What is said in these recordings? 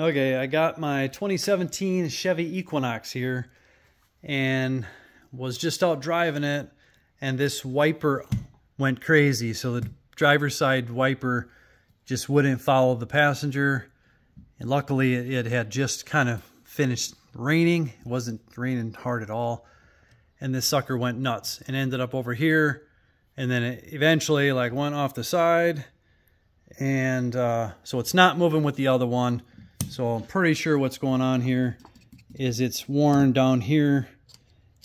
Okay, I got my 2017 Chevy Equinox here and was just out driving it, and this wiper went crazy. So the driver's side wiper just wouldn't follow the passenger, and luckily it had just kind of finished raining. It wasn't raining hard at all, and this sucker went nuts and ended up over here, and then it eventually like went off the side, and so it's not moving with the other one. So I'm pretty sure what's going on here is it's worn down here,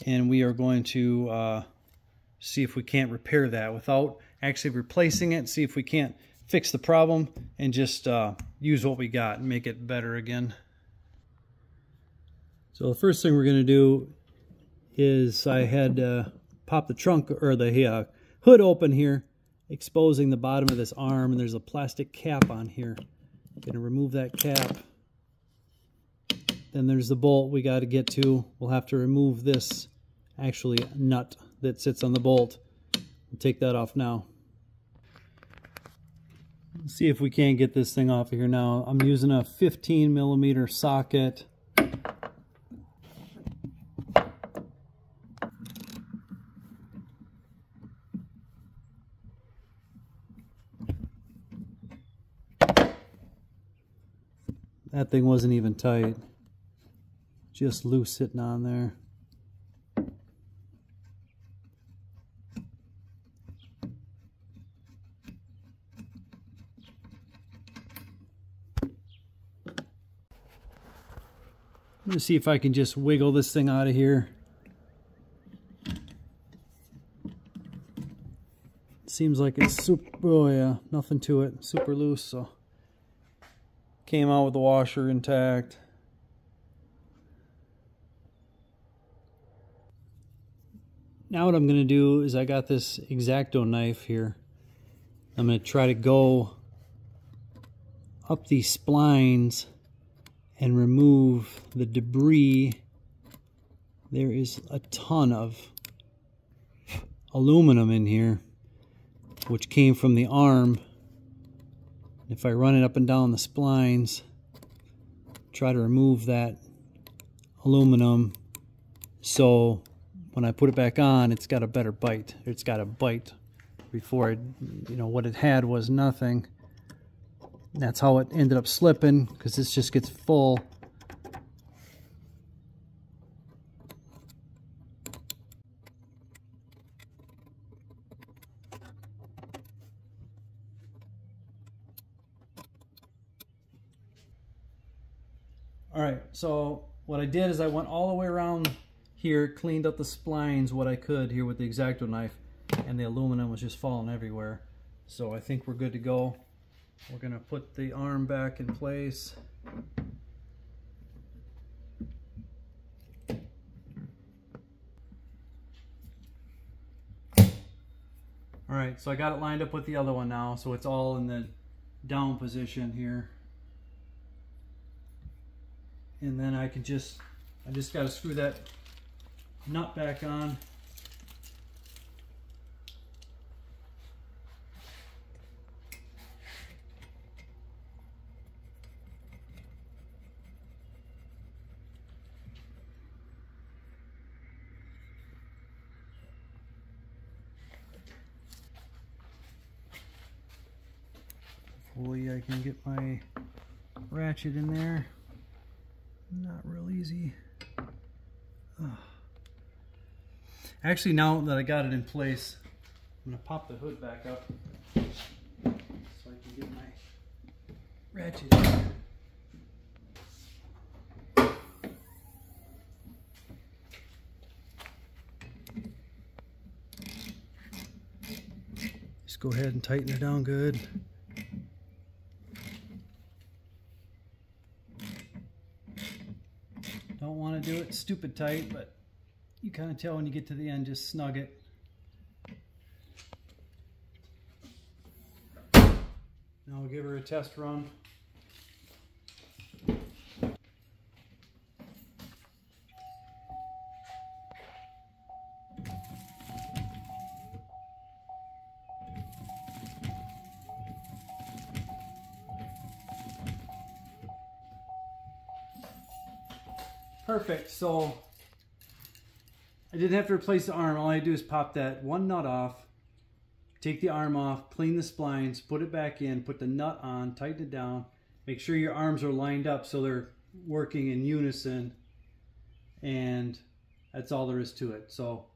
and we are going to see if we can't repair that without actually replacing it, see if we can't fix the problem and just use what we got and make it better again. So the first thing we're going to do is I had popped the trunk or the hood open here, exposing the bottom of this arm, and there's a plastic cap on here. I'm going to remove that cap. Then there's the bolt we got to get to. We'll have to remove this actually nut that sits on the bolt. We'll take that off now. Let's see if we can't get this thing off of here now. I'm using a 15mm socket. That thing wasn't even tight. Just loose sitting on there. I'm going to see if I can just wiggle this thing out of here. Seems like it's super, oh yeah, nothing to it, super loose, so came out with the washer intact. Now what I'm going to do is I got this X-Acto knife here. I'm going to try to go up these splines and remove the debris. There is a ton of aluminum in here, which came from the arm. If I run it up and down the splines, try to remove that aluminum, so when I put it back on, it's got a better bite. It's got a bite. Before it, what it had was nothing. That's how it ended up slipping, because this just gets full. Alright, so what I did is I went all the way around here, cleaned up the splines what I could here with the X-Acto knife, and the aluminum was just falling everywhere. So I think we're good to go. We're going to put the arm back in place. Alright, so I got it lined up with the other one now, so it's all in the down position here. And then I just got to screw that nut back on. Hopefully I can get my ratchet in there. Not real easy. Ugh. Actually, now that I got it in place, I'm going to pop the hood back up so I can get my ratchet in there. Just go ahead and tighten it down good. Don't want to do it stupid tight, but you kind of tell when you get to the end, just snug it. Now we'll give her a test run. Perfect. So I didn't have to replace the arm. All I do is pop that one nut off, take the arm off, clean the splines, put it back in, put the nut on, tighten it down. Make sure your arms are lined up so they're working in unison, and that's all there is to it. So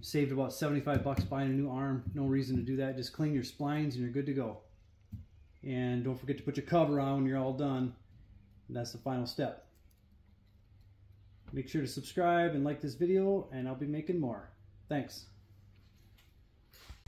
saved about $75 buying a new arm. No reason to do that. Just clean your splines and you're good to go. And don't forget to put your cover on when you're all done. And that's the final step. Make sure to subscribe and like this video, and I'll be making more. Thanks.